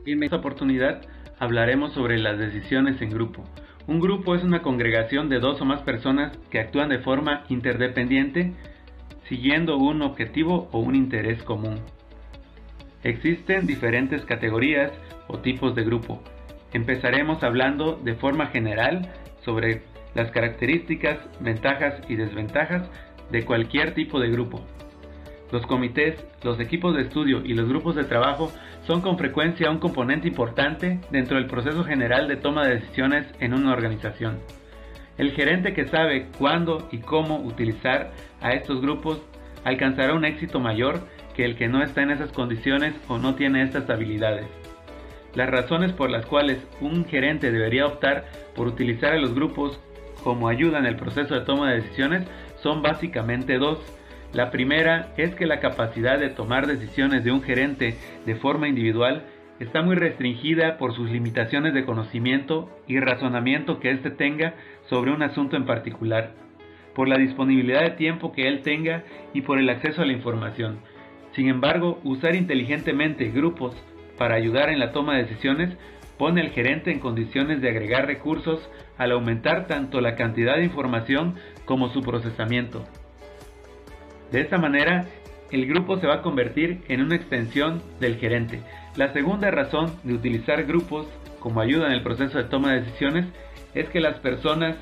En esta oportunidad hablaremos sobre las decisiones en grupo. Un grupo es una congregación de dos o más personas que actúan de forma interdependiente, siguiendo un objetivo o un interés común. Existen diferentes categorías o tipos de grupo. Empezaremos hablando de forma general sobre las características, ventajas y desventajas de cualquier tipo de grupo. Los comités, los equipos de estudio y los grupos de trabajo son con frecuencia un componente importante dentro del proceso general de toma de decisiones en una organización. El gerente que sabe cuándo y cómo utilizar a estos grupos alcanzará un éxito mayor que el que no está en esas condiciones o no tiene estas habilidades. Las razones por las cuales un gerente debería optar por utilizar a los grupos como ayuda en el proceso de toma de decisiones son básicamente dos. La primera es que la capacidad de tomar decisiones de un gerente de forma individual está muy restringida por sus limitaciones de conocimiento y razonamiento que éste tenga sobre un asunto en particular, por la disponibilidad de tiempo que él tenga y por el acceso a la información. Sin embargo, usar inteligentemente grupos para ayudar en la toma de decisiones pone al gerente en condiciones de agregar recursos al aumentar tanto la cantidad de información como su procesamiento. De esta manera, el grupo se va a convertir en una extensión del gerente. La segunda razón de utilizar grupos como ayuda en el proceso de toma de decisiones es que las personas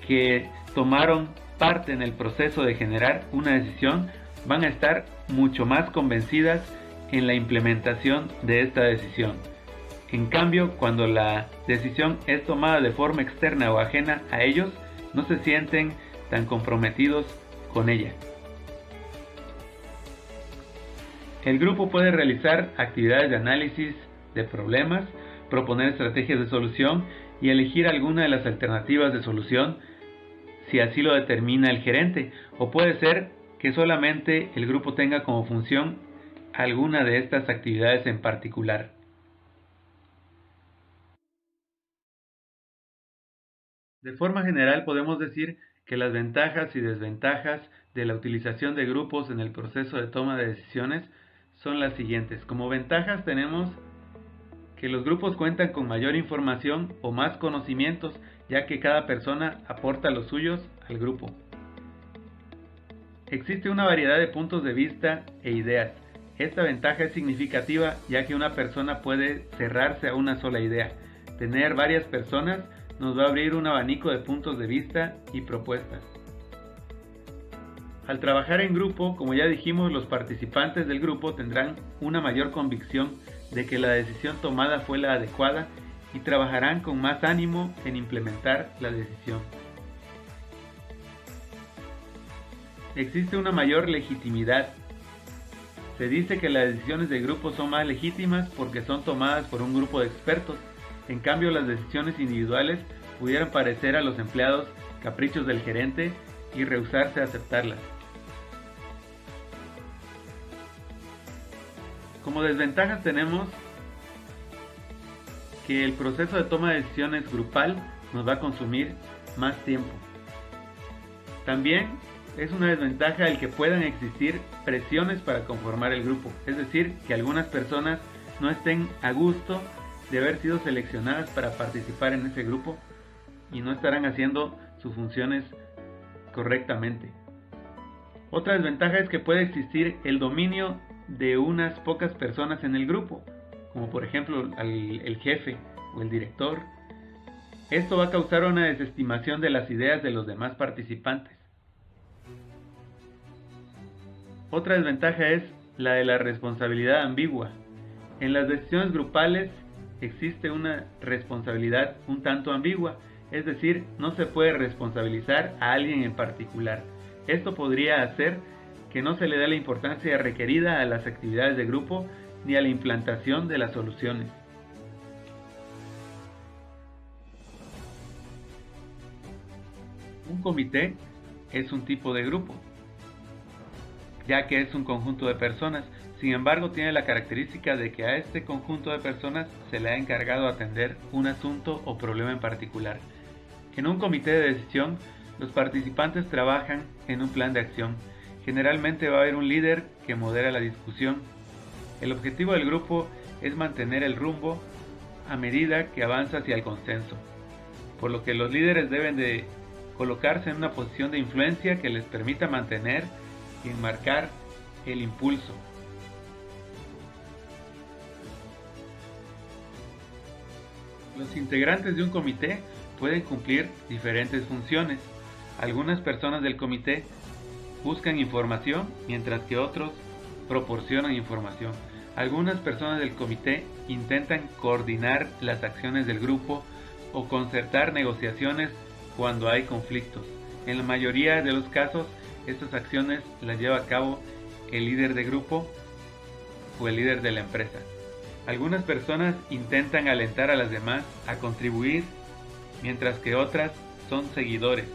que tomaron parte en el proceso de generar una decisión van a estar mucho más convencidas en la implementación de esta decisión. En cambio, cuando la decisión es tomada de forma externa o ajena a ellos, no se sienten tan comprometidos con ella. El grupo puede realizar actividades de análisis de problemas, proponer estrategias de solución y elegir alguna de las alternativas de solución si así lo determina el gerente, o puede ser que solamente el grupo tenga como función alguna de estas actividades en particular. De forma general podemos decir que las ventajas y desventajas de la utilización de grupos en el proceso de toma de decisiones son las siguientes. Como ventajas tenemos que los grupos cuentan con mayor información o más conocimientos, ya que cada persona aporta los suyos al grupo. Existe una variedad de puntos de vista e ideas. Esta ventaja es significativa ya que una persona puede cerrarse a una sola idea. Tener varias personas nos va a abrir un abanico de puntos de vista y propuestas. Al trabajar en grupo, como ya dijimos, los participantes del grupo tendrán una mayor convicción de que la decisión tomada fue la adecuada y trabajarán con más ánimo en implementar la decisión. Existe una mayor legitimidad. Se dice que las decisiones de grupo son más legítimas porque son tomadas por un grupo de expertos. En cambio, las decisiones individuales pudieran parecer a los empleados caprichos del gerente y rehusarse a aceptarlas. Como desventajas tenemos que el proceso de toma de decisiones grupal nos va a consumir más tiempo. También es una desventaja el que puedan existir presiones para conformar el grupo, es decir, que algunas personas no estén a gusto de haber sido seleccionadas para participar en ese grupo y no estarán haciendo sus funciones correctamente. Otra desventaja es que puede existir el dominio de unas pocas personas en el grupo, como por ejemplo el jefe o el director. Esto va a causar una desestimación de las ideas de los demás participantes. Otra desventaja es la de la responsabilidad ambigua. En las decisiones grupales existe una responsabilidad un tanto ambigua, es decir, no se puede responsabilizar a alguien en particular. Esto podría hacer que no se le dé la importancia requerida a las actividades de grupo ni a la implantación de las soluciones. Un comité es un tipo de grupo, ya que es un conjunto de personas. Sin embargo, tiene la característica de que a este conjunto de personas se le ha encargado atender un asunto o problema en particular. En un comité de decisión, los participantes trabajan en un plan de acción. Generalmente va a haber un líder que modera la discusión. El objetivo del grupo es mantener el rumbo a medida que avanza hacia el consenso, por lo que los líderes deben de colocarse en una posición de influencia que les permita mantener y enmarcar el impulso. Los integrantes de un comité pueden cumplir diferentes funciones. Algunas personas del comité buscan información, mientras que otros proporcionan información. Algunas personas del comité intentan coordinar las acciones del grupo o concertar negociaciones cuando hay conflictos. En la mayoría de los casos, estas acciones las lleva a cabo el líder de grupo o el líder de la empresa. Algunas personas intentan alentar a las demás a contribuir, mientras que otras son seguidores.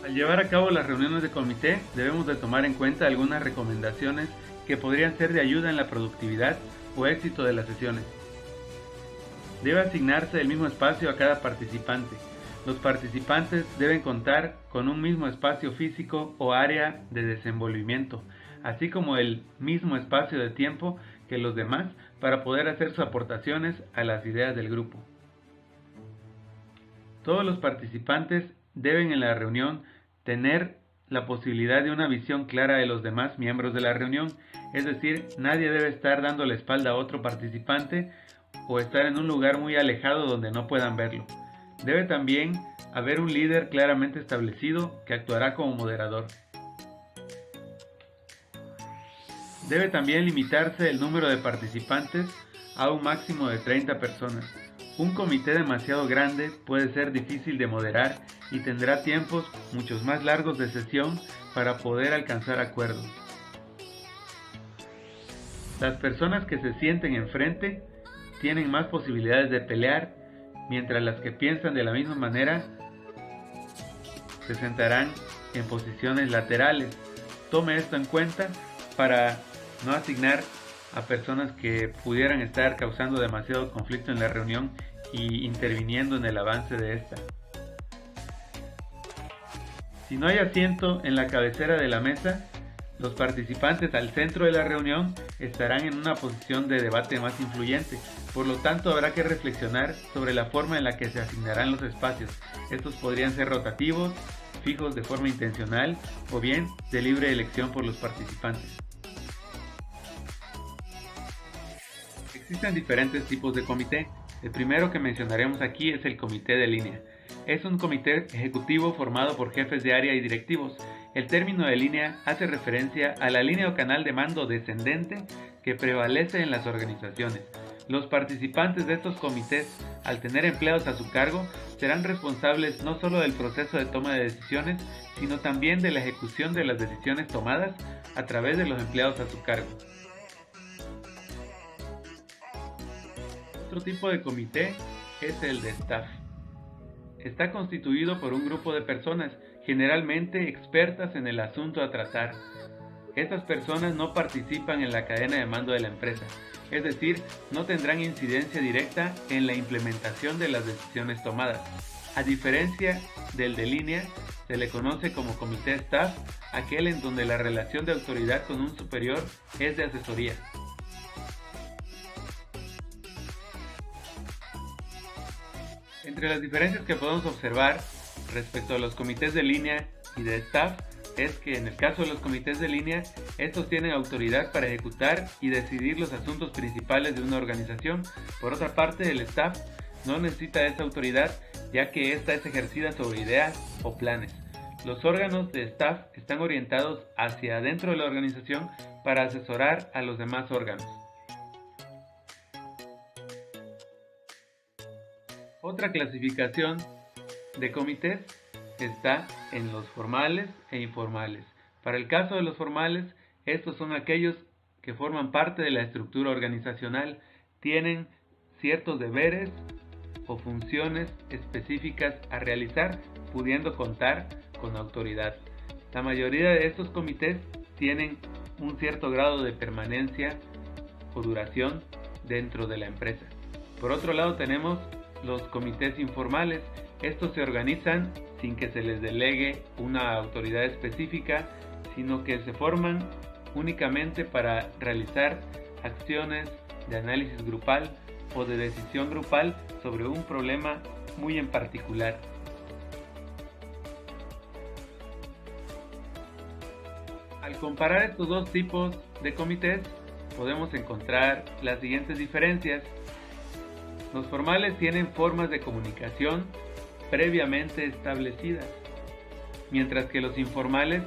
Al llevar a cabo las reuniones de comité, debemos de tomar en cuenta algunas recomendaciones que podrían ser de ayuda en la productividad o éxito de las sesiones. Debe asignarse el mismo espacio a cada participante. Los participantes deben contar con un mismo espacio físico o área de desenvolvimiento, así como el mismo espacio de tiempo que los demás para poder hacer sus aportaciones a las ideas del grupo. Todos los participantes deben en la reunión tener la posibilidad de una visión clara de los demás miembros de la reunión, es decir, nadie debe estar dando la espalda a otro participante o estar en un lugar muy alejado donde no puedan verlo. Debe también haber un líder claramente establecido que actuará como moderador. Debe también limitarse el número de participantes a un máximo de 30 personas. Un comité demasiado grande puede ser difícil de moderar y tendrá tiempos muchos más largos de sesión para poder alcanzar acuerdos. Las personas que se sienten enfrente tienen más posibilidades de pelear, mientras las que piensan de la misma manera se sentarán en posiciones laterales. Tome esto en cuenta para no asignar a personas que pudieran estar causando demasiado conflicto en la reunión y interviniendo en el avance de esta. Si no hay asiento en la cabecera de la mesa, los participantes al centro de la reunión estarán en una posición de debate más influyente, por lo tanto habrá que reflexionar sobre la forma en la que se asignarán los espacios. Estos podrían ser rotativos, fijos de forma intencional o bien de libre elección por los participantes. Existen diferentes tipos de comité. El primero que mencionaremos aquí es el comité de línea. Es un comité ejecutivo formado por jefes de área y directivos. El término de línea hace referencia a la línea o canal de mando descendente que prevalece en las organizaciones. Los participantes de estos comités, al tener empleados a su cargo, serán responsables no solo del proceso de toma de decisiones, sino también de la ejecución de las decisiones tomadas a través de los empleados a su cargo. Otro tipo de comité es el de staff. Está constituido por un grupo de personas, generalmente expertas en el asunto a tratar. Estas personas no participan en la cadena de mando de la empresa, es decir, no tendrán incidencia directa en la implementación de las decisiones tomadas. A diferencia del de línea, se le conoce como comité staff, aquel en donde la relación de autoridad con un superior es de asesoría. Entre las diferencias que podemos observar respecto a los comités de línea y de staff es que en el caso de los comités de línea, estos tienen autoridad para ejecutar y decidir los asuntos principales de una organización. Por otra parte, el staff no necesita esa autoridad, ya que ésta es ejercida sobre ideas o planes. Los órganos de staff están orientados hacia adentro de la organización para asesorar a los demás órganos. Otra clasificación de comités está en los formales e informales. Para el caso de los formales, estos son aquellos que forman parte de la estructura organizacional, tienen ciertos deberes o funciones específicas a realizar, pudiendo contar con autoridad. La mayoría de estos comités tienen un cierto grado de permanencia o duración dentro de la empresa. Por otro lado tenemos los comités informales. Estos se organizan sin que se les delegue una autoridad específica, sino que se forman únicamente para realizar acciones de análisis grupal o de decisión grupal sobre un problema muy en particular. Al comparar estos dos tipos de comités, podemos encontrar las siguientes diferencias. Los formales tienen formas de comunicación previamente establecidas, mientras que los informales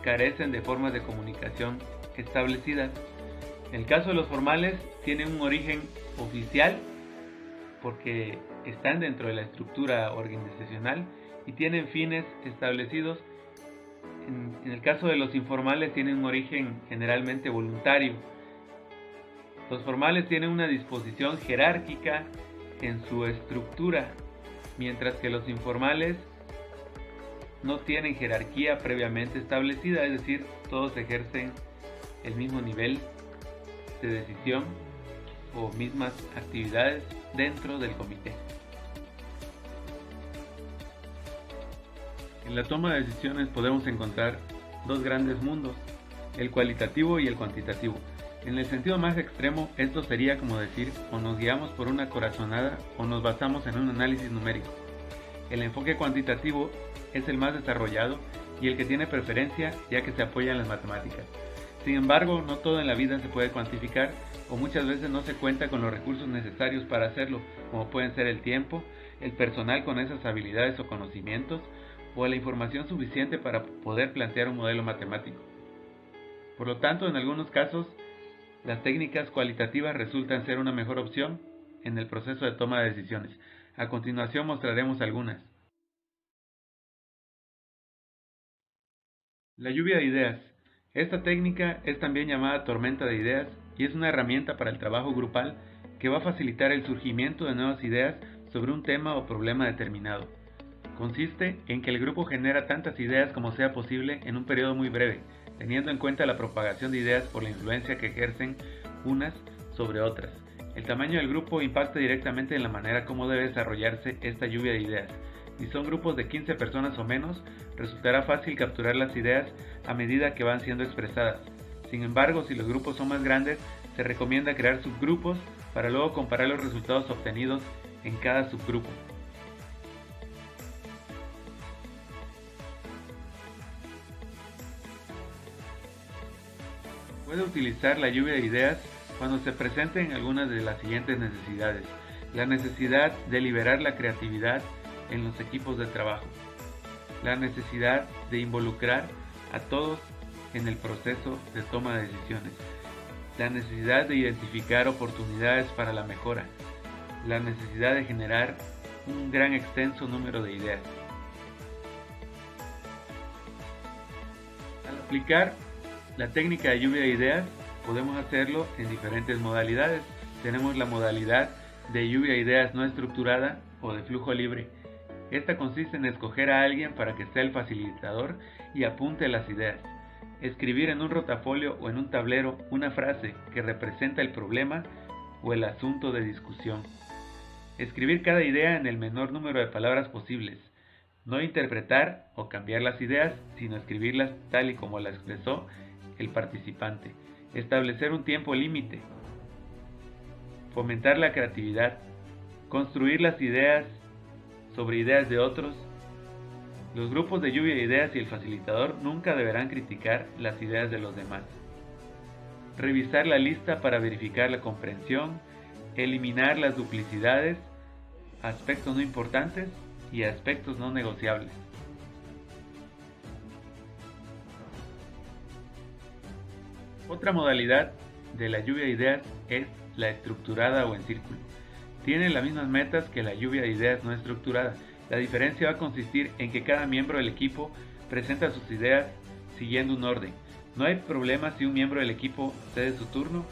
carecen de formas de comunicación establecidas. En el caso de los formales, tienen un origen oficial porque están dentro de la estructura organizacional y tienen fines establecidos. En el caso de los informales, tienen un origen generalmente voluntario. Los formales tienen una disposición jerárquica en su estructura, mientras que los informales no tienen jerarquía previamente establecida, es decir, todos ejercen el mismo nivel de decisión o mismas actividades dentro del comité. En la toma de decisiones podemos encontrar dos grandes mundos, el cualitativo y el cuantitativo. En el sentido más extremo, esto sería como decir, o nos guiamos por una corazonada o nos basamos en un análisis numérico. El enfoque cuantitativo es el más desarrollado y el que tiene preferencia, ya que se apoya en las matemáticas. Sin embargo, no todo en la vida se puede cuantificar o muchas veces no se cuenta con los recursos necesarios para hacerlo, como pueden ser el tiempo, el personal con esas habilidades o conocimientos, o la información suficiente para poder plantear un modelo matemático. Por lo tanto, en algunos casos, las técnicas cualitativas resultan ser una mejor opción en el proceso de toma de decisiones. A continuación mostraremos algunas. La lluvia de ideas. Esta técnica es también llamada tormenta de ideas y es una herramienta para el trabajo grupal que va a facilitar el surgimiento de nuevas ideas sobre un tema o problema determinado. Consiste en que el grupo genera tantas ideas como sea posible en un periodo muy breve, teniendo en cuenta la propagación de ideas por la influencia que ejercen unas sobre otras. El tamaño del grupo impacta directamente en la manera como debe desarrollarse esta lluvia de ideas. Si son grupos de 15 personas o menos, resultará fácil capturar las ideas a medida que van siendo expresadas. Sin embargo, si los grupos son más grandes, se recomienda crear subgrupos para luego comparar los resultados obtenidos en cada subgrupo. Puede utilizar la lluvia de ideas cuando se presenten algunas de las siguientes necesidades. La necesidad de liberar la creatividad en los equipos de trabajo. La necesidad de involucrar a todos en el proceso de toma de decisiones. La necesidad de identificar oportunidades para la mejora. La necesidad de generar un gran extenso número de ideas. Al aplicar la técnica de lluvia de ideas, podemos hacerlo en diferentes modalidades. Tenemos la modalidad de lluvia de ideas no estructurada o de flujo libre. Esta consiste en escoger a alguien para que sea el facilitador y apunte las ideas. Escribir en un rotafolio o en un tablero una frase que representa el problema o el asunto de discusión. Escribir cada idea en el menor número de palabras posibles. No interpretar o cambiar las ideas, sino escribirlas tal y como las expresó el participante. Establecer un tiempo límite. Fomentar la creatividad. Construir las ideas sobre ideas de otros. Los grupos de lluvia de ideas y el facilitador nunca deberán criticar las ideas de los demás. Revisar la lista para verificar la comprensión. Eliminar las duplicidades, aspectos no importantes y aspectos no negociables. Otra modalidad de la lluvia de ideas es la estructurada o en círculo. Tiene las mismas metas que la lluvia de ideas no estructurada. La diferencia va a consistir en que cada miembro del equipo presenta sus ideas siguiendo un orden. No hay problema si un miembro del equipo cede su turno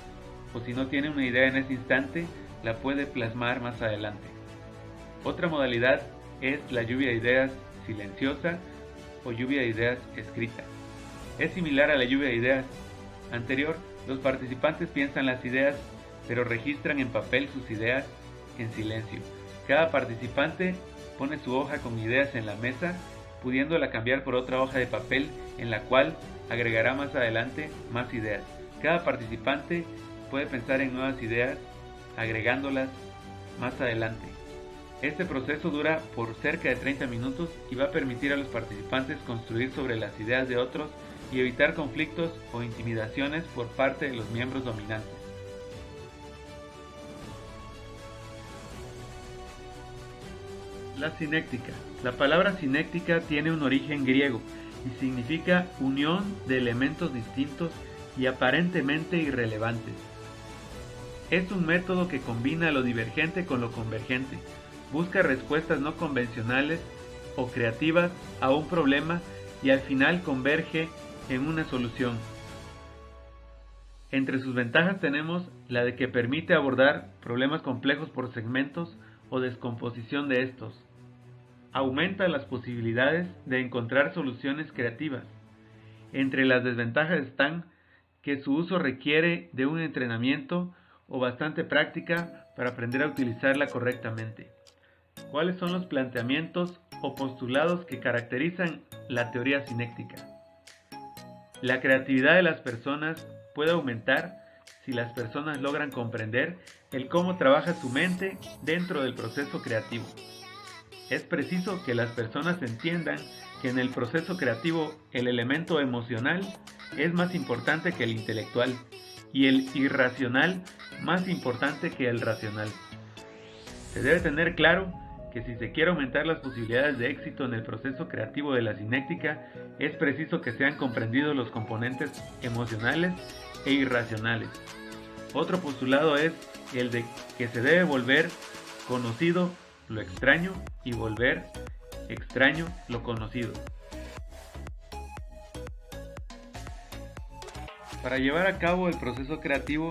o si no tiene una idea en ese instante, la puede plasmar más adelante. Otra modalidad es la lluvia de ideas silenciosa o lluvia de ideas escrita. Es similar a la lluvia de ideas anterior. Los participantes piensan las ideas, pero registran en papel sus ideas en silencio. Cada participante pone su hoja con ideas en la mesa, pudiéndola cambiar por otra hoja de papel en la cual agregará más adelante más ideas. Cada participante puede pensar en nuevas ideas, agregándolas más adelante. Este proceso dura por cerca de 30 minutos y va a permitir a los participantes construir sobre las ideas de otros y evitar conflictos o intimidaciones por parte de los miembros dominantes. La sinéctica. La palabra sinéctica tiene un origen griego y significa unión de elementos distintos y aparentemente irrelevantes. Es un método que combina lo divergente con lo convergente, busca respuestas no convencionales o creativas a un problema y al final converge en una solución. Entre sus ventajas tenemos la de que permite abordar problemas complejos por segmentos o descomposición de estos. Aumenta las posibilidades de encontrar soluciones creativas. Entre las desventajas están que su uso requiere de un entrenamiento o bastante práctica para aprender a utilizarla correctamente. ¿Cuáles son los planteamientos o postulados que caracterizan la teoría sinéctica? La creatividad de las personas puede aumentar si las personas logran comprender el cómo trabaja su mente dentro del proceso creativo. Es preciso que las personas entiendan que en el proceso creativo el elemento emocional es más importante que el intelectual y el irracional más importante que el racional. Se debe tener claro que si se quiere aumentar las posibilidades de éxito en el proceso creativo de la sinéctica, es preciso que sean comprendidos los componentes emocionales e irracionales. Otro postulado es el de que se debe volver conocido lo extraño y volver extraño lo conocido. Para llevar a cabo el proceso creativo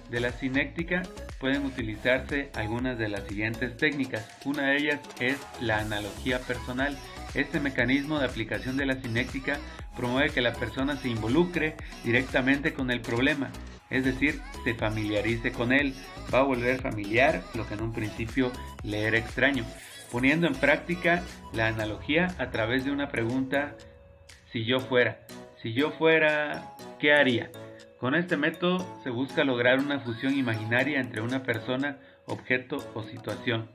de la sinéctica pueden utilizarse algunas de las siguientes técnicas. Una de ellas es la analogía personal. Este mecanismo de aplicación de la sinéctica promueve que la persona se involucre directamente con el problema, es decir, se familiarice con él, va a volver familiar lo que en un principio le era extraño, poniendo en práctica la analogía a través de una pregunta: si yo fuera, ¿qué haría? Con este método se busca lograr una fusión imaginaria entre una persona, objeto o situación.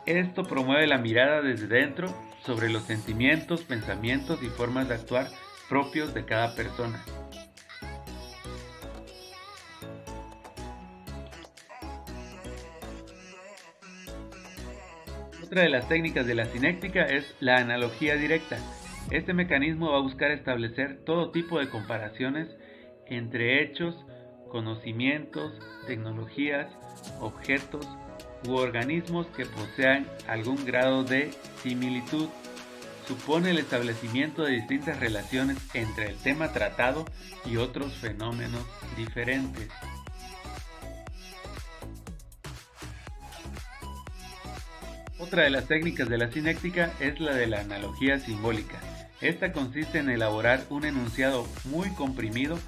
Esto promueve la mirada desde dentro sobre los sentimientos, pensamientos y formas de actuar propios de cada persona. Otra de las técnicas de la sinéctica es la analogía directa. Este mecanismo va a buscar establecer todo tipo de comparaciones entre hechos, conocimientos, tecnologías, objetos u organismos que posean algún grado de similitud. Supone el establecimiento de distintas relaciones entre el tema tratado y otros fenómenos diferentes. Otra de las técnicas de la sinéctica es la de la analogía simbólica. Esta consiste en elaborar un enunciado muy comprimido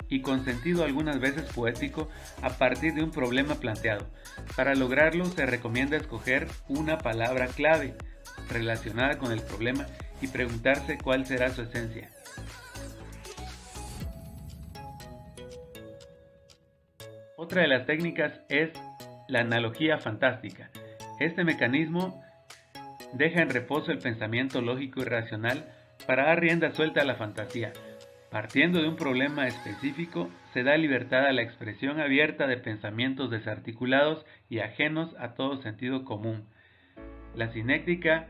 y con sentido algunas veces poético a partir de un problema planteado. Para lograrlo se recomienda escoger una palabra clave relacionada con el problema y preguntarse cuál será su esencia. Otra de las técnicas es la analogía fantástica. Este mecanismo deja en reposo el pensamiento lógico y racional para dar rienda suelta a la fantasía. Partiendo de un problema específico, se da libertad a la expresión abierta de pensamientos desarticulados y ajenos a todo sentido común. La sinéctica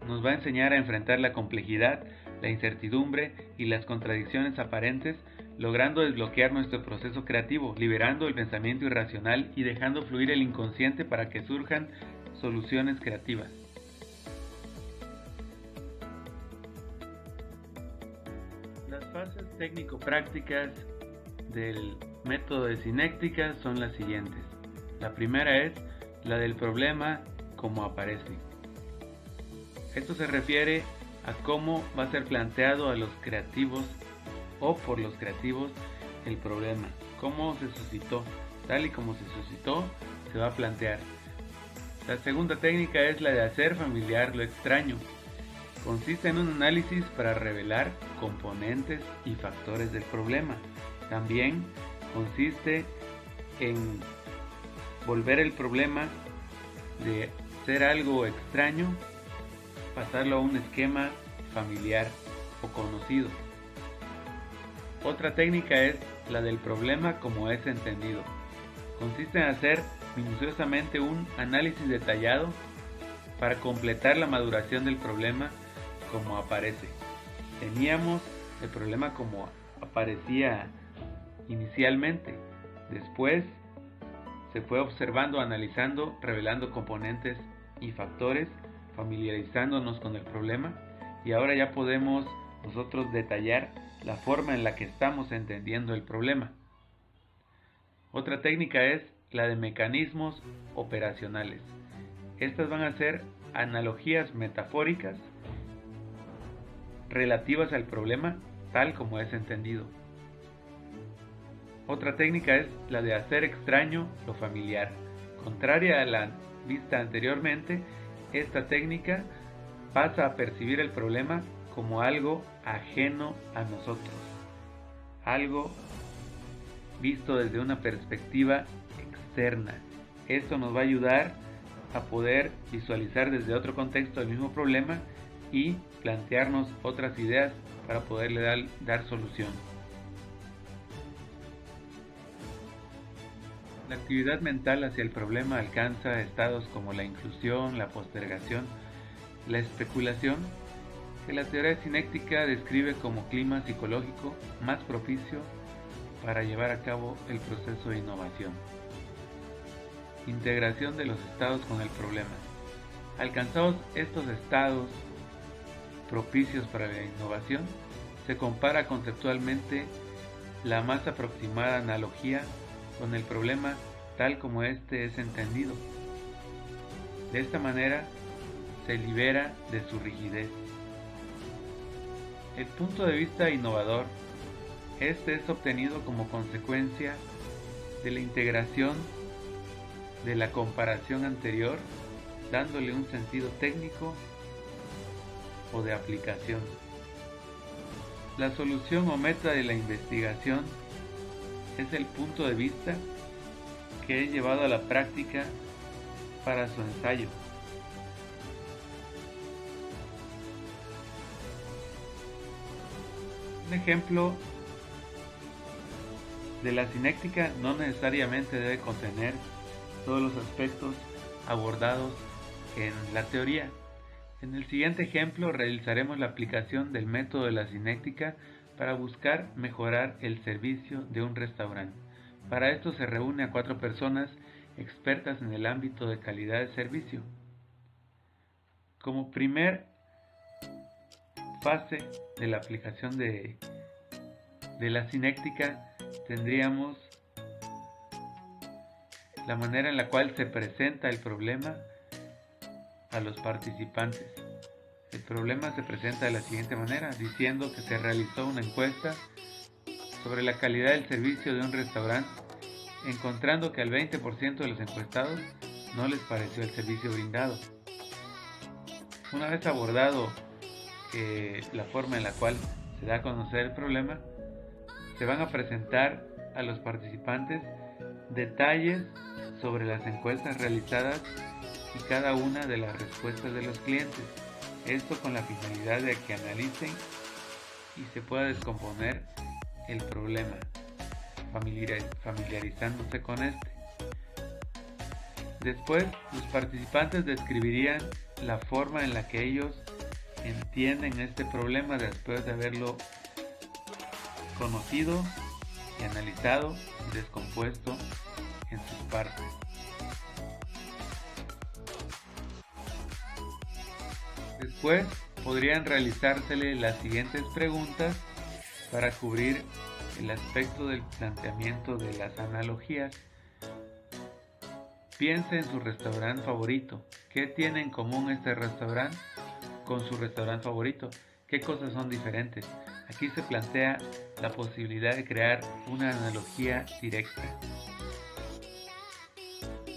nos va a enseñar a enfrentar la complejidad, la incertidumbre y las contradicciones aparentes, logrando desbloquear nuestro proceso creativo, liberando el pensamiento irracional y dejando fluir el inconsciente para que surjan soluciones creativas. Las fases técnico-prácticas del método de sinéctica son las siguientes. La primera es la del problema como aparece. Esto se refiere a cómo va a ser planteado a los creativos o por los creativos el problema, cómo se suscitó, tal y como se suscitó se va a plantear. La segunda técnica es la de hacer familiar lo extraño. Consiste en un análisis para revelar componentes y factores del problema. También consiste en volver el problema de ser algo extraño, pasarlo a un esquema familiar o conocido. Otra técnica es la del problema como es entendido. Consiste en hacer minuciosamente un análisis detallado para completar la maduración del problema como aparece. Teníamos el problema como aparecía inicialmente. Después se fue observando, analizando, revelando componentes y factores, familiarizándonos con el problema, y ahora ya podemos nosotros detallar la forma en la que estamos entendiendo el problema. Otra técnica es la de mecanismos operacionales. Estas van a ser analogías metafóricas relativas al problema tal como es entendido. Otra técnica es la de hacer extraño lo familiar. Contraria a la vista anteriormente, esta técnica pasa a percibir el problema como algo ajeno a nosotros, algo visto desde una perspectiva externa. Esto nos va a ayudar a poder visualizar desde otro contexto el mismo problema y plantearnos otras ideas para poderle dar solución. La actividad mental hacia el problema alcanza estados como la inclusión, la postergación, la especulación, que la teoría cinética describe como clima psicológico más propicio para llevar a cabo el proceso de innovación. Integración de los estados con el problema. Alcanzados estos estados propicios para la innovación, se compara conceptualmente la más aproximada analogía con el problema tal como éste es entendido. De esta manera se libera de su rigidez. El punto de vista innovador, este es obtenido como consecuencia de la integración de la comparación anterior, dándole un sentido técnico o de aplicación. La solución o meta de la investigación es el punto de vista que es llevado a la práctica para su ensayo. Un ejemplo de la cinética no necesariamente debe contener todos los aspectos abordados en la teoría. En el siguiente ejemplo realizaremos la aplicación del método de la cinética para buscar mejorar el servicio de un restaurante. Para esto se reúne a 4 personas expertas en el ámbito de calidad de servicio. Como primer fase de la aplicación de la cinética tendríamos la manera en la cual se presenta el problema a los participantes. El problema se presenta de la siguiente manera, diciendo que se realizó una encuesta sobre la calidad del servicio de un restaurante, encontrando que al 20% de los encuestados no les pareció el servicio brindado. Una vez abordado la forma en la cual se da a conocer el problema, se van a presentar a los participantes detalles sobre las encuestas realizadas y cada una de las respuestas de los clientes. Esto con la finalidad de que analicen y se pueda descomponer el problema, familiarizándose con este. Después, los participantes describirían la forma en la que ellos entienden este problema después de haberlo conocido y analizado y descompuesto en sus partes. Después podrían realizársele las siguientes preguntas para cubrir el aspecto del planteamiento de las analogías. Piense en su restaurante favorito. ¿Qué tiene en común este restaurante con su restaurante favorito? ¿Qué cosas son diferentes? Aquí se plantea la posibilidad de crear una analogía directa.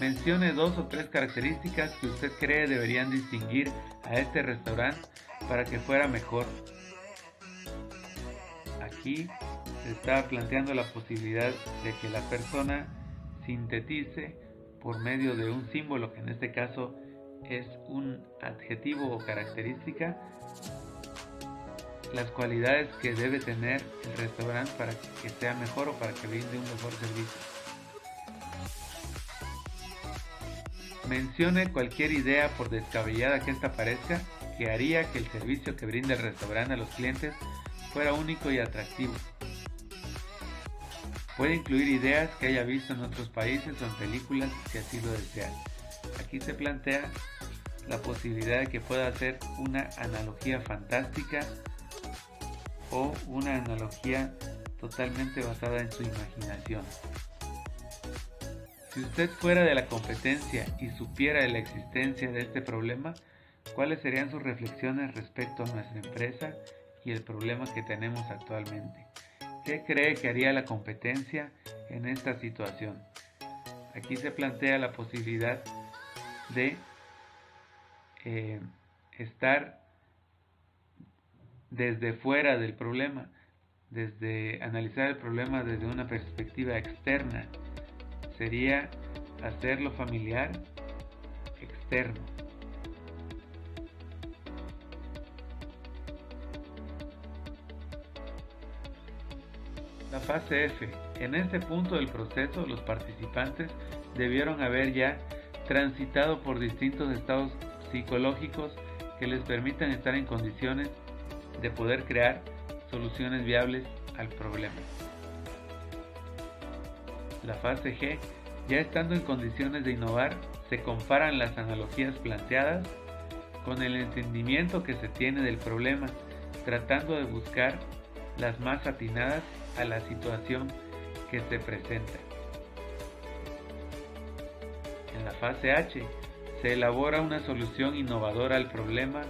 Mencione 2 o 3 características que usted cree deberían distinguir a este restaurante para que fuera mejor. Aquí se está planteando la posibilidad de que la persona sintetice por medio de un símbolo, que en este caso es un adjetivo o característica, las cualidades que debe tener el restaurante para que sea mejor o para que brinde un mejor servicio. Mencione cualquier idea, por descabellada que esta parezca, que haría que el servicio que brinda el restaurante a los clientes fuera único y atractivo. Puede incluir ideas que haya visto en otros países o en películas si así lo desea. Aquí se plantea la posibilidad de que pueda hacer una analogía fantástica o una analogía totalmente basada en su imaginación. Si usted fuera de la competencia y supiera de la existencia de este problema, ¿cuáles serían sus reflexiones respecto a nuestra empresa y el problema que tenemos actualmente? ¿Qué cree que haría la competencia en esta situación? Aquí se plantea la posibilidad de estar desde fuera del problema, desde analizar el problema desde una perspectiva externa. Sería hacerlo familiar externo. La fase F. En este punto del proceso, los participantes debieron haber ya transitado por distintos estados psicológicos que les permitan estar en condiciones de poder crear soluciones viables al problema. La fase G. Ya estando en condiciones de innovar, se comparan las analogías planteadas con el entendimiento que se tiene del problema, tratando de buscar las más atinadas a la situación que se presenta. En la fase H, se elabora una solución innovadora al problema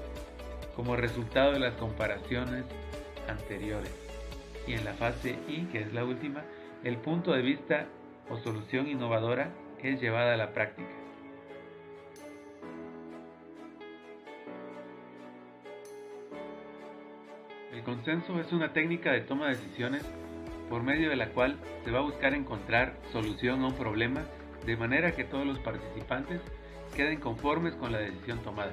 como resultado de las comparaciones anteriores. Y en la fase I, que es la última, el punto de vista o solución innovadora es llevada a la práctica. El consenso es una técnica de toma de decisiones por medio de la cual se va a buscar encontrar solución a un problema de manera que todos los participantes queden conformes con la decisión tomada.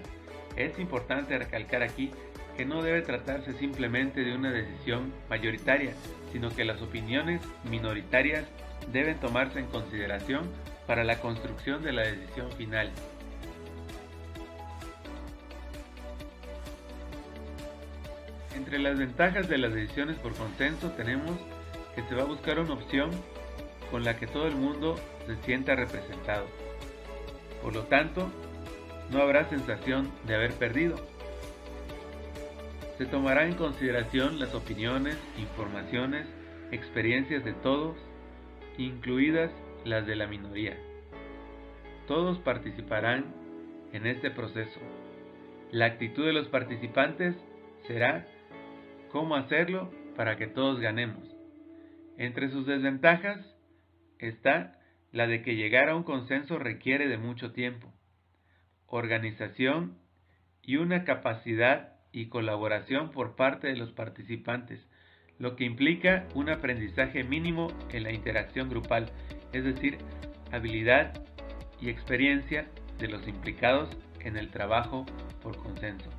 Es importante recalcar aquí que no debe tratarse simplemente de una decisión mayoritaria, sino que las opiniones minoritarias deben tomarse en consideración para la construcción de la decisión final. Entre las ventajas de las decisiones por consenso tenemos que se va a buscar una opción con la que todo el mundo se sienta representado. Por lo tanto, no habrá sensación de haber perdido. Se tomará en consideración las opiniones, informaciones, experiencias de todos, incluidas las de la minoría. Todos participarán en este proceso. La actitud de los participantes será cómo hacerlo para que todos ganemos. Entre sus desventajas está la de que llegar a un consenso requiere de mucho tiempo, organización y una capacidad y colaboración por parte de los participantes, lo que implica un aprendizaje mínimo en la interacción grupal, es decir, habilidad y experiencia de los implicados en el trabajo por consenso.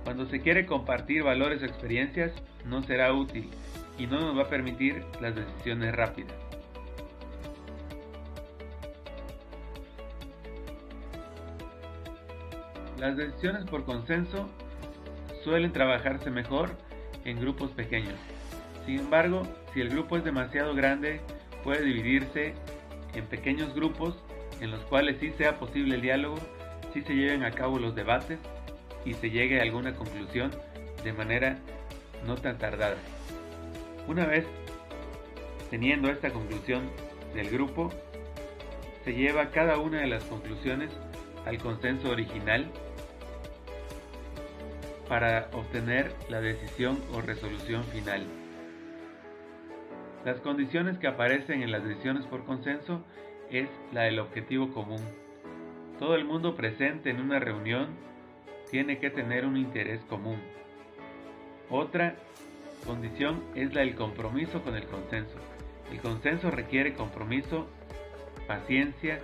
Cuando se quiere compartir valores o experiencias, no será útil y no nos va a permitir las decisiones rápidas. Las decisiones por consenso suelen trabajarse mejor en grupos pequeños. Sin embargo, si el grupo es demasiado grande, puede dividirse en pequeños grupos en los cuales sí sea posible el diálogo, sí se lleven a cabo los debates y se llegue a alguna conclusión de manera no tan tardada. Una vez teniendo esta conclusión del grupo, se lleva cada una de las conclusiones al consenso original para obtener la decisión o resolución final. Las condiciones que aparecen en las decisiones por consenso es la del objetivo común. Todo el mundo presente en una reunión tiene que tener un interés común. Otra condición es la del compromiso con el consenso. El consenso requiere compromiso, paciencia,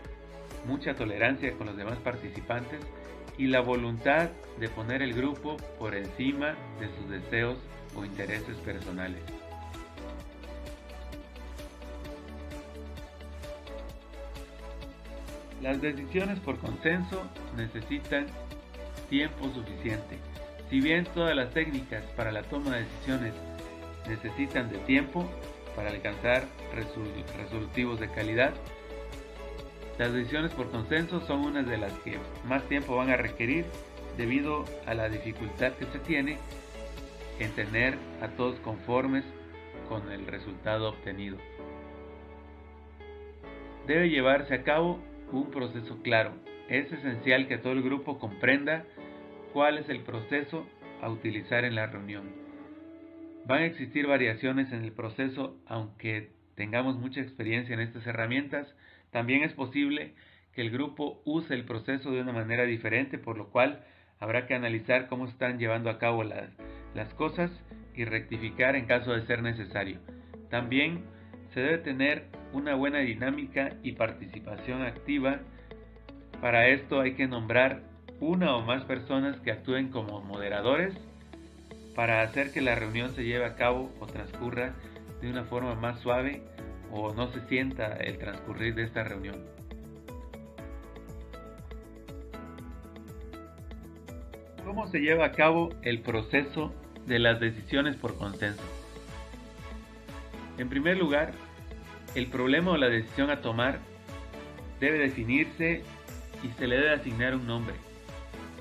mucha tolerancia con los demás participantes y la voluntad de poner el grupo por encima de sus deseos o intereses personales. Las decisiones por consenso necesitan tiempo suficiente. Si bien todas las técnicas para la toma de decisiones necesitan de tiempo para alcanzar resultados de calidad, las decisiones por consenso son unas de las que más tiempo van a requerir debido a la dificultad que se tiene en tener a todos conformes con el resultado obtenido. Debe llevarse a cabo un proceso claro. Es esencial que todo el grupo comprenda cuál es el proceso a utilizar en la reunión. Van a existir variaciones en el proceso, aunque tengamos mucha experiencia en estas herramientas. También es posible que el grupo use el proceso de una manera diferente, por lo cual habrá que analizar cómo están llevando a cabo las cosas y rectificar en caso de ser necesario. También se debe tener una buena dinámica y participación activa. Para esto hay que nombrar una o más personas que actúen como moderadores para hacer que la reunión se lleve a cabo o transcurra de una forma más suave o no se sienta el transcurrir de esta reunión. ¿Cómo se lleva a cabo el proceso de las decisiones por consenso? En primer lugar, el problema o la decisión a tomar debe definirse y se le debe asignar un nombre.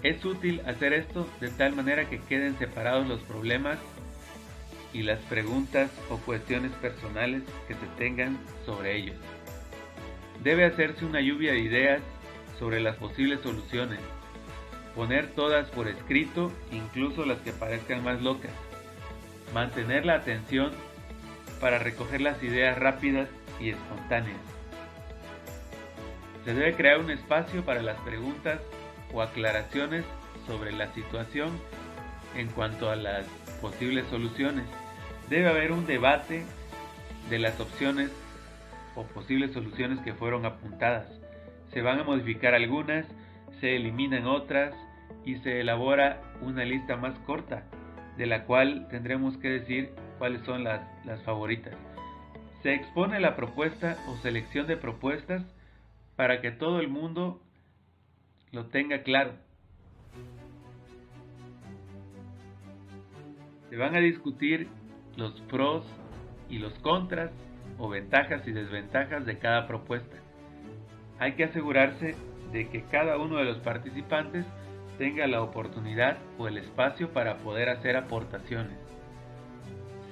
Es útil hacer esto de tal manera que queden separados los problemas y las preguntas o cuestiones personales que se tengan sobre ellos. Debe hacerse una lluvia de ideas sobre las posibles soluciones, poner todas por escrito, incluso las que parezcan más locas, mantener la atención para recoger las ideas rápidas y espontáneas. Se debe crear un espacio para las preguntas o aclaraciones sobre la situación en cuanto a las posibles soluciones. Debe haber un debate de las opciones o posibles soluciones que fueron apuntadas. Se van a modificar algunas, se eliminan otras y se elabora una lista más corta, de la cual tendremos que decir cuáles son las favoritas. Se expone la propuesta o selección de propuestas para que todo el mundo lo tenga claro. Se van a discutir los pros y los contras o ventajas y desventajas de cada propuesta. Hay que asegurarse de que cada uno de los participantes tenga la oportunidad o el espacio para poder hacer aportaciones.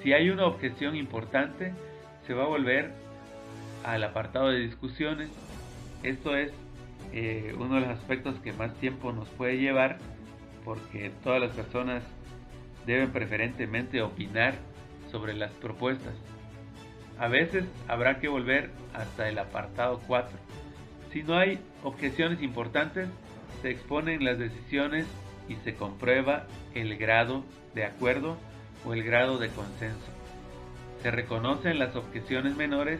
Si hay una objeción importante, se va a volver al apartado de discusiones. Esto es uno de los aspectos que más tiempo nos puede llevar, porque todas las personas deben preferentemente opinar sobre las propuestas. A veces habrá que volver hasta el apartado 4. Si no hay objeciones importantes, se exponen las decisiones y se comprueba el grado de acuerdo o el grado de consenso. Se reconocen las objeciones menores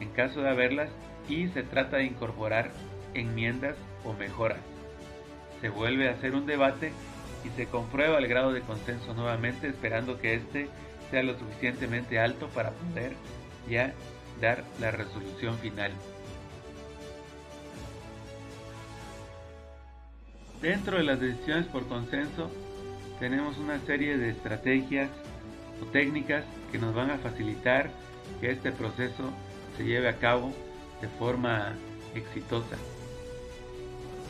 en caso de haberlas y se trata de incorporar enmiendas o mejoras. Se vuelve a hacer un debate y se comprueba el grado de consenso nuevamente, esperando que este sea lo suficientemente alto para poder ya dar la resolución final. Dentro de las decisiones por consenso tenemos una serie de estrategias o técnicas que nos van a facilitar que este proceso se lleve a cabo de forma exitosa.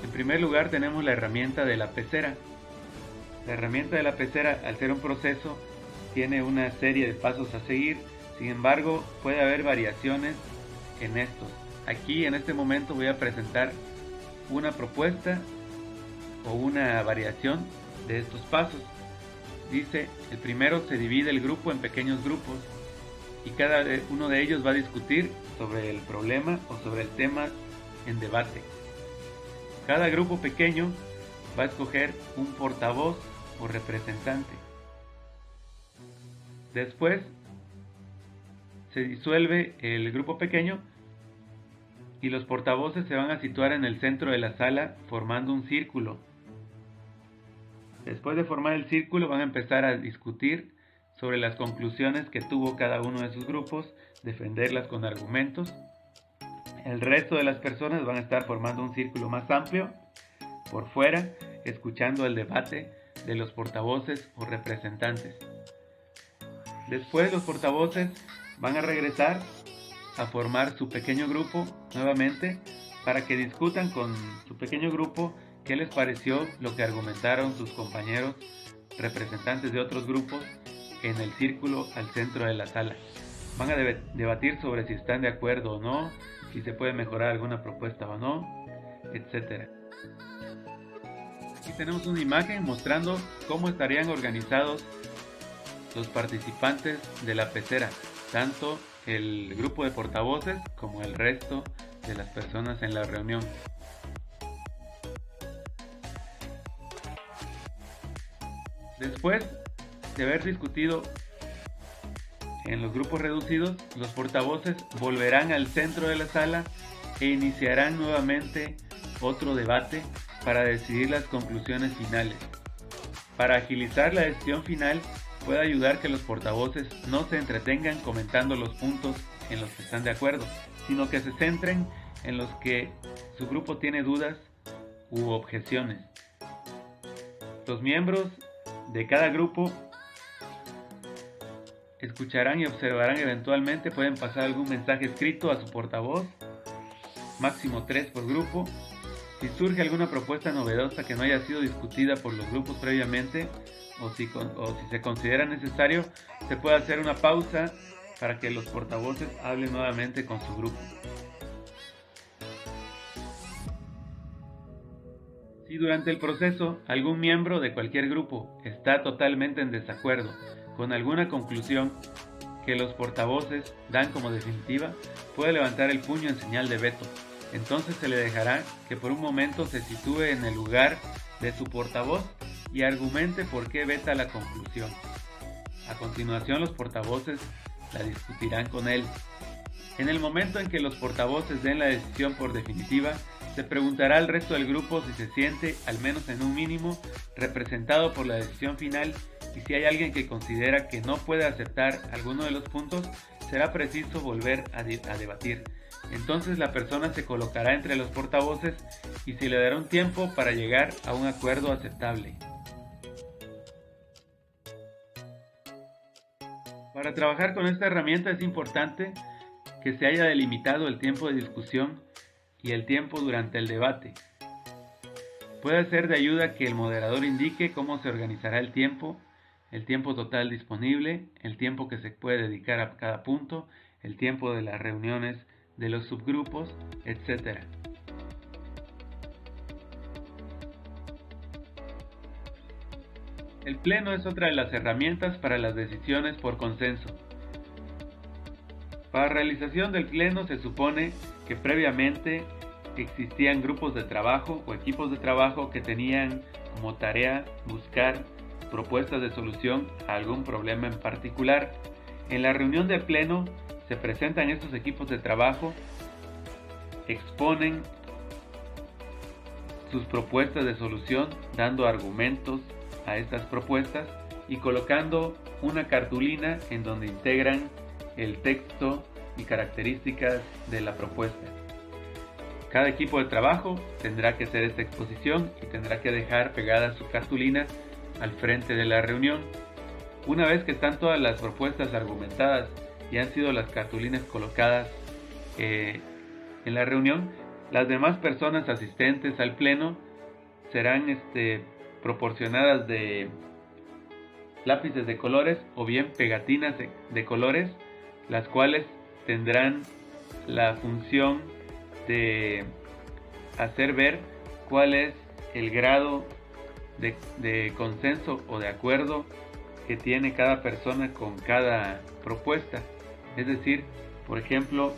En primer lugar tenemos la herramienta de la pecera. La herramienta de la pecera, al ser un proceso, tiene una serie de pasos a seguir. Sin embargo, puede haber variaciones en estos. Aquí en este momento voy a presentar una propuesta o una variación de estos pasos. Dice, el primero, se divide el grupo en pequeños grupos. y cada uno de ellos va a discutir sobre el problema o sobre el tema en debate. Cada grupo pequeño va a escoger un portavoz o representante. Después se disuelve el grupo pequeño y los portavoces se van a situar en el centro de la sala formando un círculo. Después de formar el círculo van a empezar a discutir sobre las conclusiones que tuvo cada uno de sus grupos, defenderlas con argumentos. El resto de las personas van a estar formando un círculo más amplio por fuera, escuchando el debate de los portavoces o representantes. Después los portavoces van a regresar a formar su pequeño grupo nuevamente para que discutan con su pequeño grupo qué les pareció lo que argumentaron sus compañeros representantes de otros grupos en el círculo al centro de la sala. Van a debatir sobre si están de acuerdo o no, si se puede mejorar alguna propuesta o no, etc. Aquí tenemos una imagen mostrando cómo estarían organizados los participantes de la pecera, tanto el grupo de portavoces como el resto de las personas en la reunión. Después de haber discutido en los grupos reducidos, los portavoces volverán al centro de la sala e iniciarán nuevamente otro debate para decidir las conclusiones finales. Para agilizar la decisión final, puede ayudar que los portavoces no se entretengan comentando los puntos en los que están de acuerdo, sino que se centren en los que su grupo tiene dudas u objeciones. Los miembros de cada grupo escucharán y observarán eventualmente, pueden pasar algún mensaje escrito a su portavoz, máximo 3 por grupo. Si surge alguna propuesta novedosa que no haya sido discutida por los grupos previamente, o si se considera necesario, se puede hacer una pausa para que los portavoces hablen nuevamente con su grupo. Si durante el proceso algún miembro de cualquier grupo está totalmente en desacuerdo con alguna conclusión que los portavoces dan como definitiva, puede levantar el puño en señal de veto. Entonces se le dejará que por un momento se sitúe en el lugar de su portavoz y argumente por qué veta la conclusión. A continuación los portavoces la discutirán con él. En el momento en que los portavoces den la decisión por definitiva, se preguntará al resto del grupo si se siente, al menos en un mínimo, representado por la decisión final, y si hay alguien que considera que no puede aceptar alguno de los puntos, será preciso volver a debatir. Entonces la persona se colocará entre los portavoces y se le dará un tiempo para llegar a un acuerdo aceptable. Para trabajar con esta herramienta es importante que se haya delimitado el tiempo de discusión y el tiempo durante el debate. Puede ser de ayuda que el moderador indique cómo se organizará el tiempo total disponible, el tiempo que se puede dedicar a cada punto, el tiempo de las reuniones de los subgrupos, etc. El pleno es otra de las herramientas para las decisiones por consenso. Para la realización del pleno se supone que previamente existían grupos de trabajo o equipos de trabajo que tenían como tarea buscar propuestas de solución a algún problema en particular. En la reunión de pleno se presentan estos equipos de trabajo, exponen sus propuestas de solución, dando argumentos a estas propuestas y colocando una cartulina en donde integran el texto y características de la propuesta. Cada equipo de trabajo tendrá que hacer esta exposición y tendrá que dejar pegada su cartulina al frente de la reunión. Una vez que están todas las propuestas argumentadas y han sido las cartulinas colocadas en la reunión, las demás personas asistentes al pleno serán proporcionadas de lápices de colores o bien pegatinas de colores, las cuales tendrán la función de hacer ver cuál es el grado de consenso o de acuerdo que tiene cada persona con cada propuesta. Es decir, por ejemplo,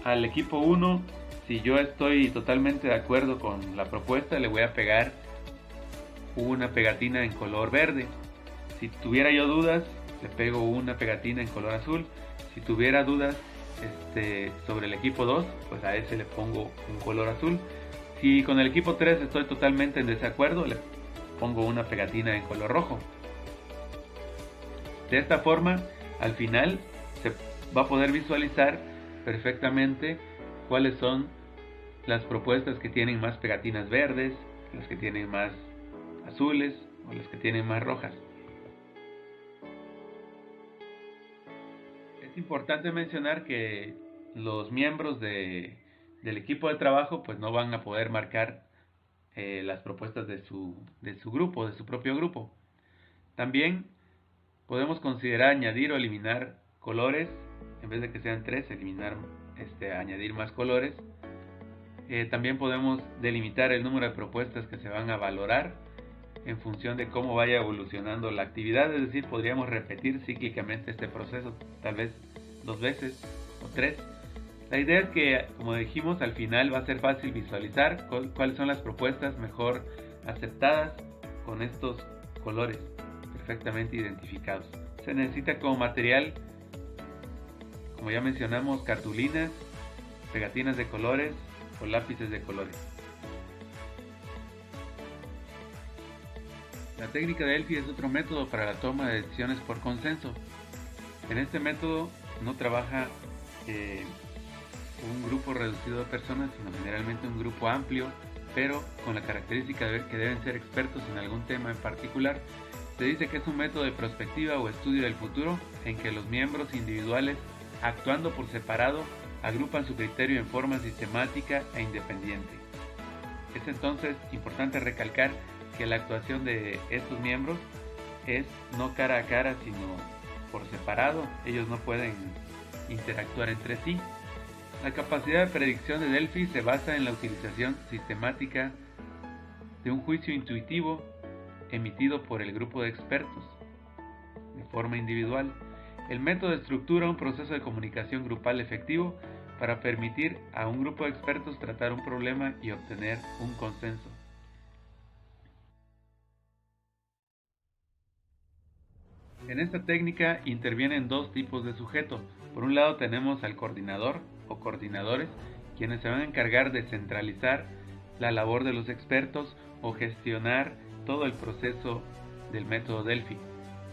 al equipo 1, si yo estoy totalmente de acuerdo con la propuesta, le voy a pegar una pegatina en color verde. Si tuviera yo dudas, le pego una pegatina en color azul. Si tuviera dudas sobre el equipo 2, pues a ese le pongo un color azul. Si con el equipo 3 estoy totalmente en desacuerdo, le pongo una pegatina en color rojo. De esta forma, al final se va a poder visualizar perfectamente cuáles son las propuestas que tienen más pegatinas verdes, las que tienen más azules o las que tienen más rojas. Es importante mencionar que los miembros del equipo de trabajo pues no van a poder marcar las propuestas de su grupo, de su propio grupo. También podemos considerar añadir o eliminar colores, en vez de que sean 3, añadir más colores. También podemos delimitar el número de propuestas que se van a valorar en función de cómo vaya evolucionando la actividad, es decir, podríamos repetir cíclicamente este proceso, tal vez 2 veces o 3. La idea es que, como dijimos, al final va a ser fácil visualizar cuáles son las propuestas mejor aceptadas con estos colores perfectamente identificados. Se necesita como material, como ya mencionamos, cartulinas, pegatinas de colores o lápices de colores. La técnica de Delphi es otro método para la toma de decisiones por consenso. En este método no trabaja un grupo reducido de personas, sino generalmente un grupo amplio, pero con la característica de que deben ser expertos en algún tema en particular. Se dice que es un método de prospectiva o estudio del futuro en que los miembros individuales, actuando por separado, agrupan su criterio en forma sistemática e independiente. Es entonces importante recalcar que la actuación de estos miembros es no cara a cara, sino por separado. Ellos no pueden interactuar entre sí. La capacidad de predicción de Delphi se basa en la utilización sistemática de un juicio intuitivo emitido por el grupo de expertos de forma individual. El método estructura un proceso de comunicación grupal efectivo para permitir a un grupo de expertos tratar un problema y obtener un consenso. En esta técnica intervienen dos tipos de sujeto. Por un lado tenemos al coordinador o coordinadores, quienes se van a encargar de centralizar la labor de los expertos o gestionar todo el proceso del método Delphi.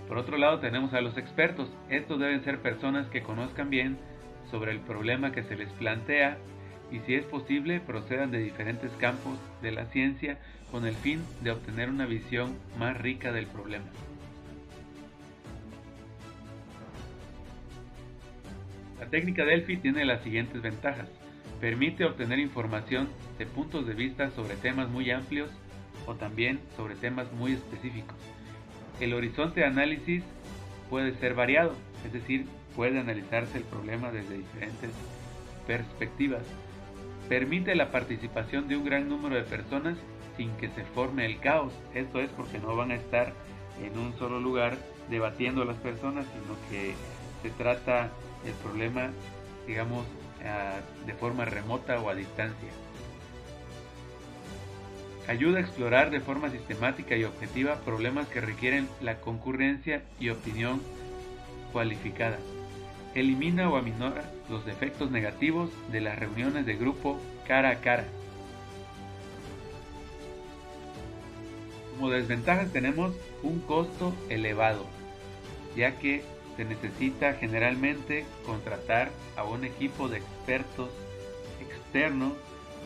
Por otro lado tenemos a los expertos. Estos deben ser personas que conozcan bien sobre el problema que se les plantea y, si es posible, procedan de diferentes campos de la ciencia con el fin de obtener una visión más rica del problema. La técnica Delphi tiene las siguientes ventajas. Permite obtener información de puntos de vista sobre temas muy amplios o también sobre temas muy específicos. El horizonte de análisis puede ser variado, es decir, puede analizarse el problema desde diferentes perspectivas. Permite la participación de un gran número de personas sin que se forme el caos. Esto es porque no van a estar en un solo lugar debatiendo las personas, sino que se trata el problema, digamos, de forma remota o a distancia. Ayuda a explorar de forma sistemática y objetiva problemas que requieren la concurrencia y opinión cualificada. Elimina o aminora los efectos negativos de las reuniones de grupo cara a cara. Como desventajas tenemos un costo elevado, ya que se necesita generalmente contratar a un equipo de expertos externo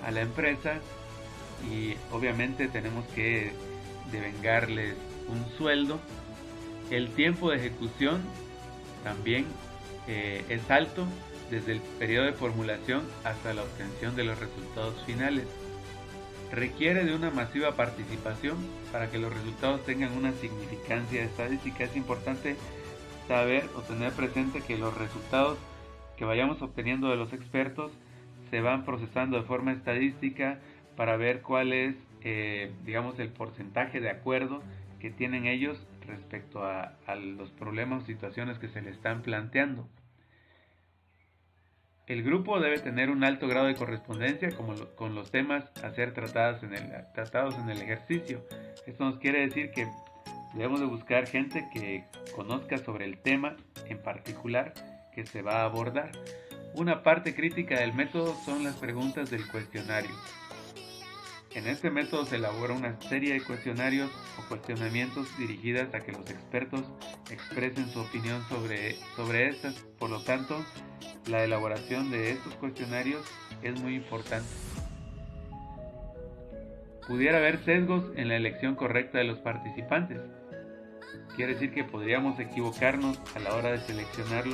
a la empresa y obviamente tenemos que devengarles un sueldo. El tiempo de ejecución también es alto, desde el periodo de formulación hasta la obtención de los resultados finales. Requiere de una masiva participación para que los resultados tengan una significancia estadística. Es importante saber o tener presente que los resultados que vayamos obteniendo de los expertos se van procesando de forma estadística para ver cuál es, digamos, el porcentaje de acuerdo que tienen ellos respecto a los problemas o situaciones que se les están planteando. El grupo debe tener un alto grado de correspondencia con los temas a ser tratados en el ejercicio. Esto nos quiere decir que debemos de buscar gente que conozca sobre el tema en particular que se va a abordar. Una parte crítica del método son las preguntas del cuestionario. En este método se elabora una serie de cuestionarios o cuestionamientos dirigidas a que los expertos expresen su opinión sobre estas. Por lo tanto, la elaboración de estos cuestionarios es muy importante. Pudiera haber sesgos en la elección correcta de los participantes. Quiere decir que podríamos equivocarnos a la hora de seleccionar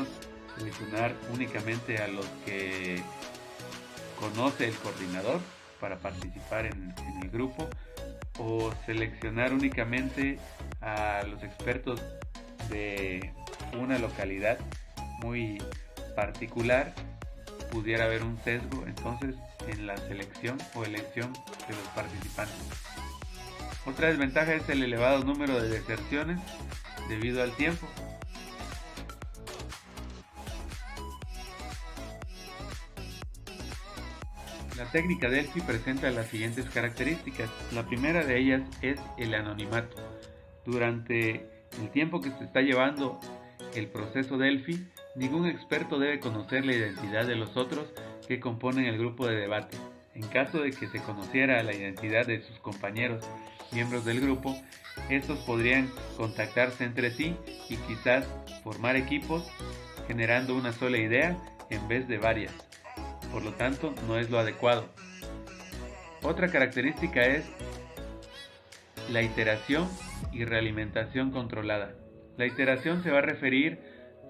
únicamente a los que conoce el coordinador para participar en el grupo, o seleccionar únicamente a los expertos de una localidad muy particular. Pudiera haber un sesgo entonces en la selección o elección de los participantes. Otra desventaja es el elevado número de deserciones debido al tiempo. La técnica Delphi presenta las siguientes características. La primera de ellas es el anonimato. Durante el tiempo que se está llevando el proceso Delphi, ningún experto debe conocer la identidad de los otros que componen el grupo de debate. En caso de que se conociera la identidad de sus compañeros, miembros del grupo, estos podrían contactarse entre sí y quizás formar equipos generando una sola idea en vez de varias. Por lo tanto, no es lo adecuado. Otra característica es la iteración y realimentación controlada. La iteración se va a referir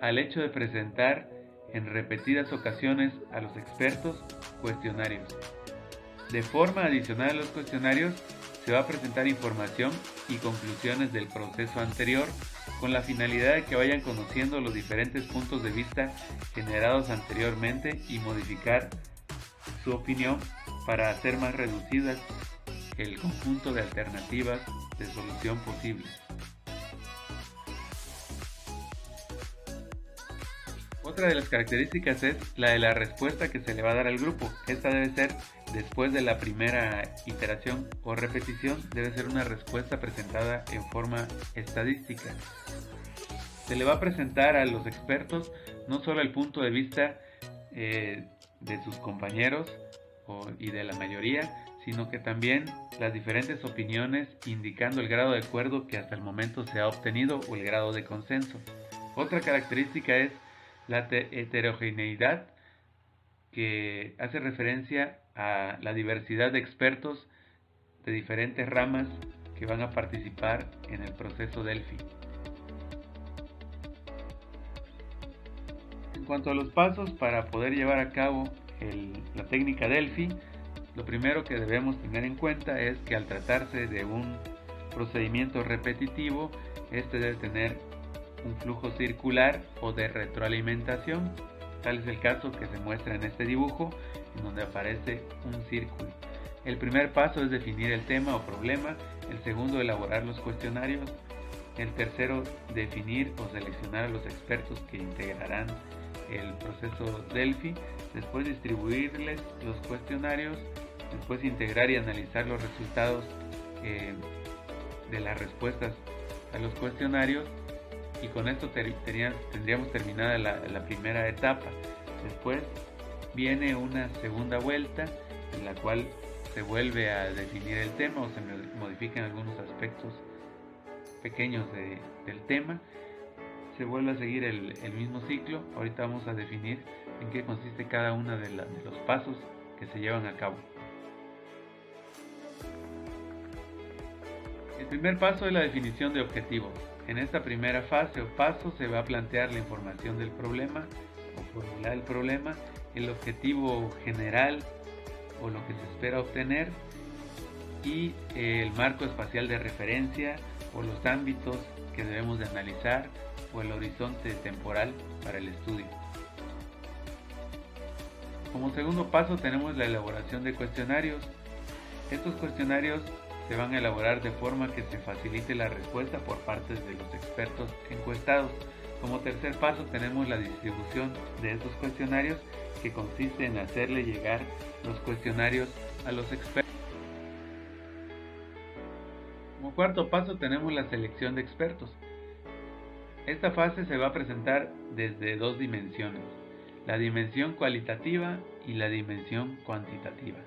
al hecho de presentar en repetidas ocasiones a los expertos cuestionarios. De forma adicional a los cuestionarios, se va a presentar información y conclusiones del proceso anterior con la finalidad de que vayan conociendo los diferentes puntos de vista generados anteriormente y modificar su opinión para hacer más reducidas el conjunto de alternativas de solución posibles. Otra de las características es la de la respuesta que se le va a dar al grupo. Esta debe ser después de la primera iteración o repetición, debe ser una respuesta presentada en forma estadística. Se le va a presentar a los expertos no solo el punto de vista de sus compañeros y de la mayoría, sino que también las diferentes opiniones indicando el grado de acuerdo que hasta el momento se ha obtenido o el grado de consenso. Otra característica es la heterogeneidad, que hace referencia a la diversidad de expertos de diferentes ramas que van a participar en el proceso Delphi. En cuanto a los pasos para poder llevar a cabo la técnica Delphi, lo primero que debemos tener en cuenta es que al tratarse de un procedimiento repetitivo, este debe tener un flujo circular o de retroalimentación. Tal es el caso que se muestra en este dibujo, en donde aparece un círculo. El primer paso es definir el tema o problema, el segundo elaborar los cuestionarios, el tercero definir o seleccionar a los expertos que integrarán el proceso Delphi, después distribuirles los cuestionarios, después integrar y analizar los resultados de las respuestas a los cuestionarios, y con esto tendríamos terminada la primera etapa. Después viene una segunda vuelta en la cual se vuelve a definir el tema o se modifican algunos aspectos pequeños del tema. Se vuelve a seguir el mismo ciclo. Ahorita vamos a definir en qué consiste cada uno de los pasos que se llevan a cabo. El primer paso es la definición de objetivos. En esta primera fase o paso se va a plantear la información del problema o formular el problema, el objetivo general o lo que se espera obtener y el marco espacial de referencia o los ámbitos que debemos de analizar o el horizonte temporal para el estudio. Como segundo paso tenemos la elaboración de cuestionarios. Estos cuestionarios se van a elaborar de forma que se facilite la respuesta por parte de los expertos encuestados. Como tercer paso tenemos la distribución de estos cuestionarios que consiste en hacerle llegar los cuestionarios a los expertos. Como cuarto paso tenemos la selección de expertos. Esta fase se va a presentar desde dos dimensiones, la dimensión cualitativa y la dimensión cuantitativa.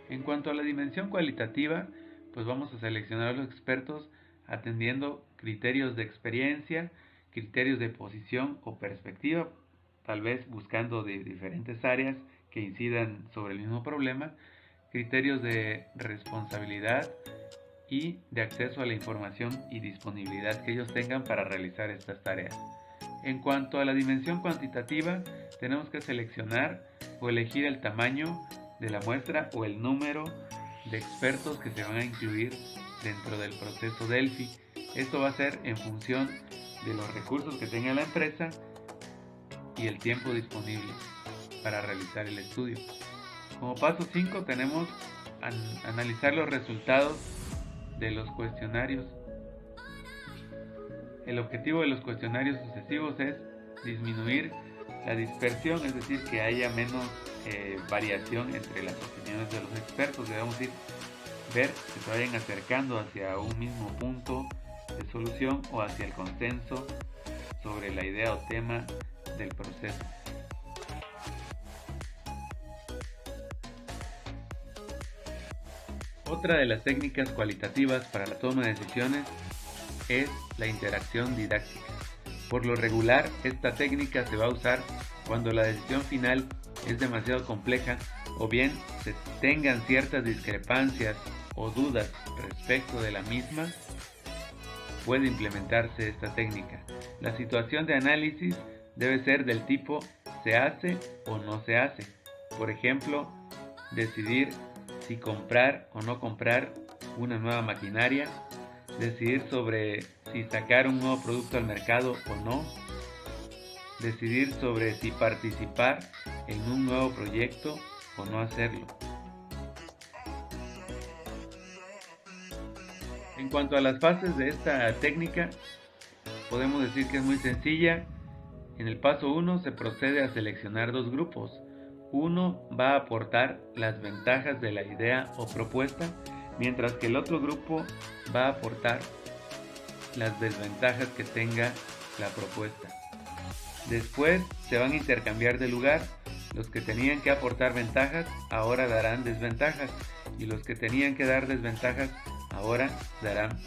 En cuanto a la dimensión cualitativa, pues vamos a seleccionar a los expertos atendiendo criterios de experiencia, criterios de posición o perspectiva, tal vez buscando de diferentes áreas que incidan sobre el mismo problema, criterios de responsabilidad y de acceso a la información y disponibilidad que ellos tengan para realizar estas tareas. En cuanto a la dimensión cuantitativa, tenemos que seleccionar o elegir el tamaño de la muestra o el número de expertos que se van a incluir dentro del proceso Delphi. Esto va a ser en función de los recursos que tenga la empresa y el tiempo disponible para realizar el estudio. Como paso 5 tenemos analizar los resultados de los cuestionarios. El objetivo de los cuestionarios sucesivos es disminuir la dispersión, es decir, que haya menos variación entre las opiniones de los expertos. Debemos ver que se vayan acercando hacia un mismo punto de solución o hacia el consenso sobre la idea o tema del proceso. Otra de las técnicas cualitativas para la toma de decisiones es la interacción didáctica. Por lo regular, esta técnica se va a usar cuando la decisión final es demasiado compleja o bien se tengan ciertas discrepancias o dudas respecto de la misma. Puede implementarse esta técnica. La situación de análisis debe ser del tipo se hace o no se hace. Por ejemplo, decidir si comprar o no comprar una nueva maquinaria, decidir sobre si sacar un nuevo producto al mercado o no, decidir sobre si participar en un nuevo proyecto o no hacerlo. En cuanto a las fases de esta técnica, podemos decir que es muy sencilla. En el paso 1 se procede a seleccionar dos grupos. Uno va a aportar las ventajas de la idea o propuesta, mientras que el otro grupo va a aportar las desventajas que tenga la propuesta. Después se van a intercambiar de lugar. Los que tenían que aportar ventajas ahora darán desventajas y los que tenían que dar desventajas ahora darán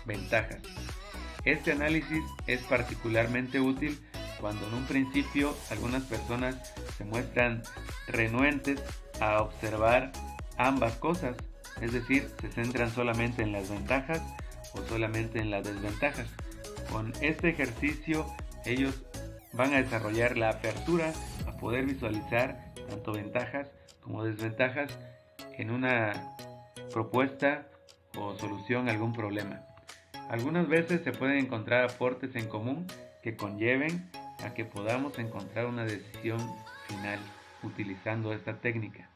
ventajas. Este análisis es particularmente útil cuando en un principio algunas personas se muestran renuentes a observar ambas cosas, es decir, se centran solamente en las ventajas o solamente en las desventajas. Con este ejercicio ellos van a desarrollar la apertura a poder visualizar tanto ventajas como desventajas en una propuesta o solución a algún problema. Algunas veces se pueden encontrar aportes en común que conlleven a que podamos encontrar una decisión final utilizando esta técnica.